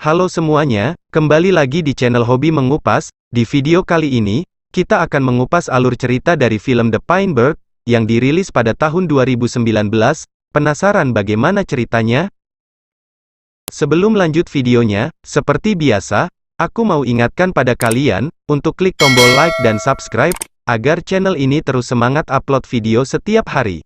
Halo semuanya, kembali lagi di channel Hobi Mengupas. Di video kali ini, kita akan mengupas alur cerita dari film The Pinebird, yang dirilis pada tahun 2019. Penasaran bagaimana ceritanya? Sebelum lanjut videonya, seperti biasa, aku mau ingatkan pada kalian, untuk klik tombol like dan subscribe, agar channel ini terus semangat upload video setiap hari.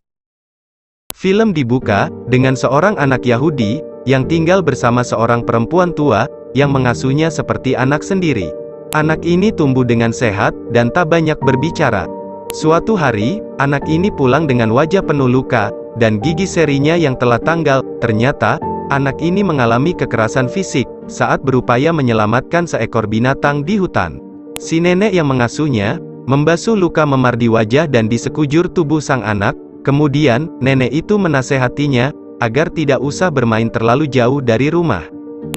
Film dibuka dengan seorang anak Yahudi yang tinggal bersama seorang perempuan tua yang mengasuhnya seperti anak sendiri. Anak ini tumbuh dengan sehat dan tak banyak berbicara. Suatu hari, anak ini pulang dengan wajah penuh luka dan gigi serinya yang telah tanggal. Ternyata, anak ini mengalami kekerasan fisik saat berupaya menyelamatkan seekor binatang di hutan. Si nenek yang mengasuhnya membasuh luka memar di wajah dan di sekujur tubuh sang anak. Kemudian, nenek itu menasehatinya agar tidak usah bermain terlalu jauh dari rumah.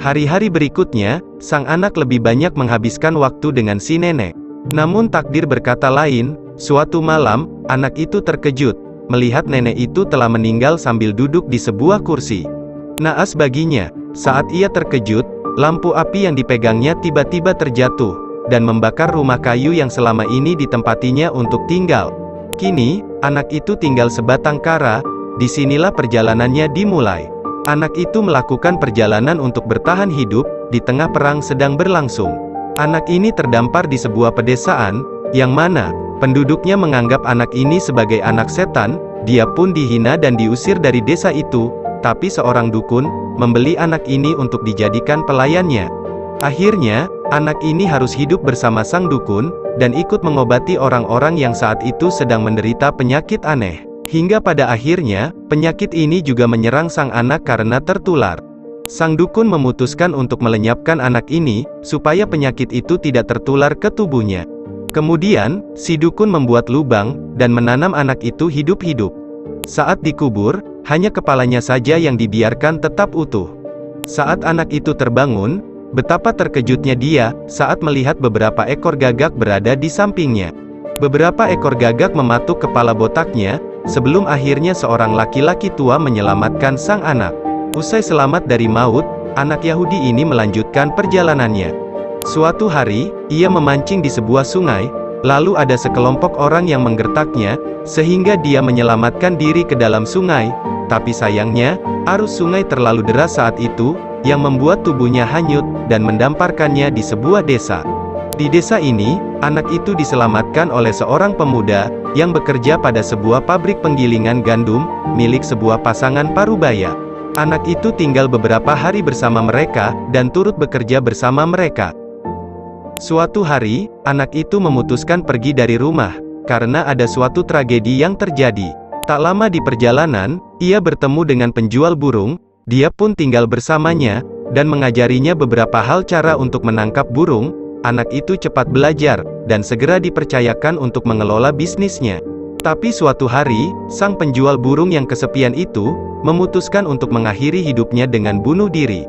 Hari-hari berikutnya, sang anak lebih banyak menghabiskan waktu dengan si nenek. Namun takdir berkata lain. Suatu malam, anak itu terkejut melihat nenek itu telah meninggal sambil duduk di sebuah kursi. Naas baginya, saat ia terkejut, lampu api yang dipegangnya tiba-tiba terjatuh dan membakar rumah kayu yang selama ini ditempatinya untuk tinggal. Kini, anak itu tinggal sebatang kara. Disinilah perjalanannya dimulai. Anak itu melakukan perjalanan untuk bertahan hidup di tengah perang sedang berlangsung. Anak ini terdampar di sebuah pedesaan, yang mana penduduknya menganggap anak ini sebagai anak setan. Dia pun dihina dan diusir dari desa itu, tapi seorang dukun membeli anak ini untuk dijadikan pelayannya. Akhirnya, anak ini harus hidup bersama sang dukun dan ikut mengobati orang-orang yang saat itu sedang menderita penyakit aneh. Hingga pada akhirnya, penyakit ini juga menyerang sang anak karena tertular. Sang dukun memutuskan untuk melenyapkan anak ini, supaya penyakit itu tidak tertular ke tubuhnya. Kemudian, si dukun membuat lubang, dan menanam anak itu hidup-hidup. Saat dikubur, hanya kepalanya saja yang dibiarkan tetap utuh. Saat anak itu terbangun, betapa terkejutnya dia, saat melihat beberapa ekor gagak berada di sampingnya. Beberapa ekor gagak mematuk kepala botaknya, sebelum akhirnya seorang laki-laki tua menyelamatkan sang anak. Usai selamat dari maut, anak Yahudi ini melanjutkan perjalanannya. Suatu hari, ia memancing di sebuah sungai, lalu ada sekelompok orang yang menggertaknya, sehingga dia menyelamatkan diri ke dalam sungai. Tapi sayangnya, arus sungai terlalu deras saat itu, yang membuat tubuhnya hanyut, dan mendamparkannya di sebuah desa. Di desa ini, anak itu diselamatkan oleh seorang pemuda yang bekerja pada sebuah pabrik penggilingan gandum milik sebuah pasangan parubaya. Anak itu tinggal beberapa hari bersama mereka dan turut bekerja bersama mereka. Suatu hari, anak itu memutuskan pergi dari rumah karena ada suatu tragedi yang terjadi. Tak lama di perjalanan, ia bertemu dengan penjual burung. Dia pun tinggal bersamanya dan mengajarinya beberapa hal cara untuk menangkap burung. Anak itu cepat belajar, dan segera dipercayakan untuk mengelola bisnisnya. Tapi suatu hari, sang penjual burung yang kesepian itu, memutuskan untuk mengakhiri hidupnya dengan bunuh diri.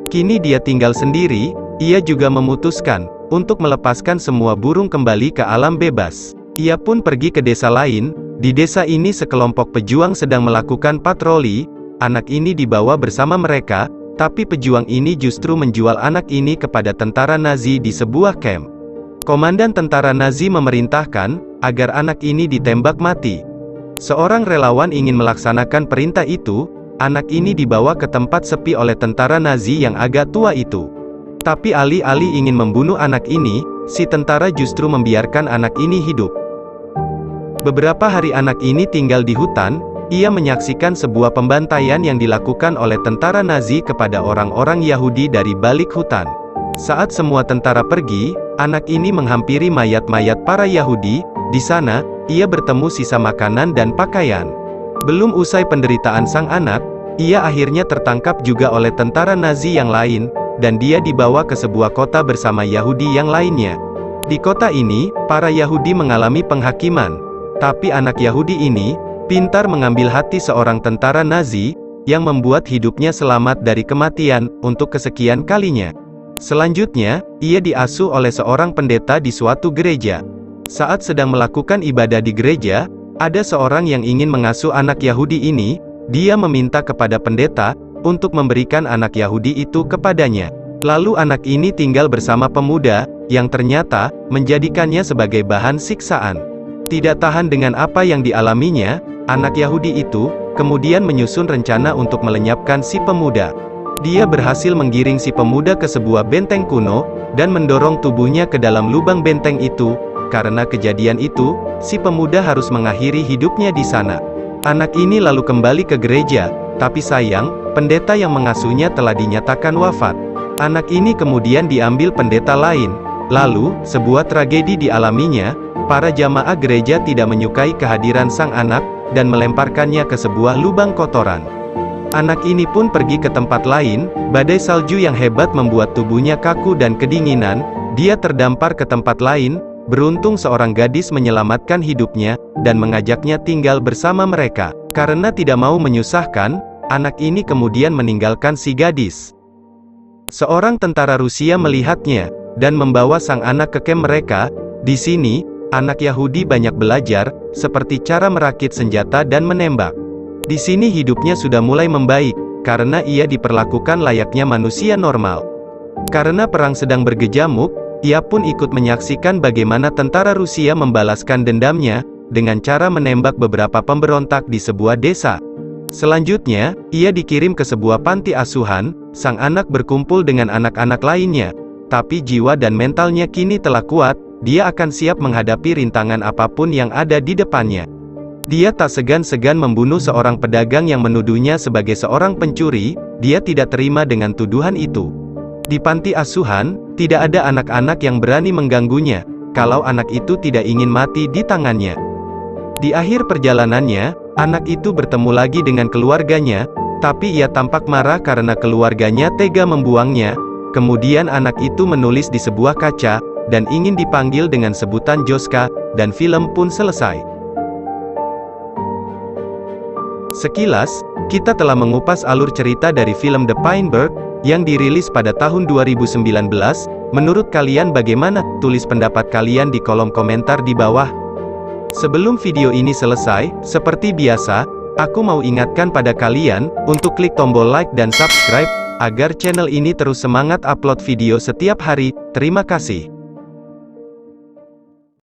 Kini dia tinggal sendiri. Ia juga memutuskan untuk melepaskan semua burung kembali ke alam bebas. Ia pun pergi ke desa lain. Di desa ini sekelompok pejuang sedang melakukan patroli. Anak ini dibawa bersama mereka. Tapi pejuang ini justru menjual anak ini kepada tentara Nazi di sebuah kamp. Komandan tentara Nazi memerintahkan agar anak ini ditembak mati. Seorang relawan ingin melaksanakan perintah itu. Anak ini dibawa ke tempat sepi oleh tentara Nazi yang agak tua itu. Tapi alih-alih ingin membunuh anak ini, si tentara justru membiarkan anak ini hidup. Beberapa hari anak ini tinggal di hutan. Ia menyaksikan sebuah pembantaian yang dilakukan oleh tentara Nazi kepada orang-orang Yahudi dari balik hutan. Saat semua tentara pergi, anak ini menghampiri mayat-mayat para Yahudi. Di sana, ia bertemu sisa makanan dan pakaian. Belum usai penderitaan sang anak, ia akhirnya tertangkap juga oleh tentara Nazi yang lain, dan dia dibawa ke sebuah kota bersama Yahudi yang lainnya. Di kota ini, para Yahudi mengalami penghakiman. Tapi anak Yahudi ini pintar mengambil hati seorang tentara Nazi, yang membuat hidupnya selamat dari kematian, untuk kesekian kalinya. Selanjutnya, ia diasuh oleh seorang pendeta di suatu gereja. Saat sedang melakukan ibadah di gereja, ada seorang yang ingin mengasuh anak Yahudi ini. Dia meminta kepada pendeta untuk memberikan anak Yahudi itu kepadanya. Lalu anak ini tinggal bersama pemuda, yang ternyata, menjadikannya sebagai bahan siksaan. Tidak tahan dengan apa yang dialaminya, anak Yahudi itu, kemudian menyusun rencana untuk melenyapkan si pemuda. Dia berhasil menggiring si pemuda ke sebuah benteng kuno, dan mendorong tubuhnya ke dalam lubang benteng itu. Karena kejadian itu, si pemuda harus mengakhiri hidupnya di sana. Anak ini lalu kembali ke gereja, tapi sayang, pendeta yang mengasuhnya telah dinyatakan wafat. Anak ini kemudian diambil pendeta lain. Lalu, sebuah tragedi dialaminya, para jamaah gereja tidak menyukai kehadiran sang anak, dan melemparkannya ke sebuah lubang kotoran. Anak ini pun pergi ke tempat lain, badai salju yang hebat membuat tubuhnya kaku dan kedinginan, dia terdampar ke tempat lain, beruntung seorang gadis menyelamatkan hidupnya, dan mengajaknya tinggal bersama mereka. Karena tidak mau menyusahkan, anak ini kemudian meninggalkan si gadis. Seorang tentara Rusia melihatnya, dan membawa sang anak ke kem mereka. Di sini, anak Yahudi banyak belajar, seperti cara merakit senjata dan menembak. Di sini hidupnya sudah mulai membaik, karena ia diperlakukan layaknya manusia normal. Karena perang sedang bergejamuk, ia pun ikut menyaksikan bagaimana tentara Rusia membalaskan dendamnya, dengan cara menembak beberapa pemberontak di sebuah desa. Selanjutnya, ia dikirim ke sebuah panti asuhan. Sang anak berkumpul dengan anak-anak lainnya. Tapi jiwa dan mentalnya kini telah kuat, dia akan siap menghadapi rintangan apapun yang ada di depannya. Dia tak segan-segan membunuh seorang pedagang yang menuduhnya sebagai seorang pencuri. Dia tidak terima dengan tuduhan itu. Di panti asuhan, tidak ada anak-anak yang berani mengganggunya, kalau anak itu tidak ingin mati di tangannya. Di akhir perjalanannya, anak itu bertemu lagi dengan keluarganya, tapi ia tampak marah karena keluarganya tega membuangnya. Kemudian anak itu menulis di sebuah kaca, dan ingin dipanggil dengan sebutan Joska, dan film pun selesai. Sekilas, kita telah mengupas alur cerita dari film The Pinebird, yang dirilis pada tahun 2019. Menurut kalian bagaimana? Tulis pendapat kalian di kolom komentar di bawah. Sebelum video ini selesai, seperti biasa, aku mau ingatkan pada kalian, untuk klik tombol like dan subscribe, agar channel ini terus semangat upload video setiap hari. Terima kasih.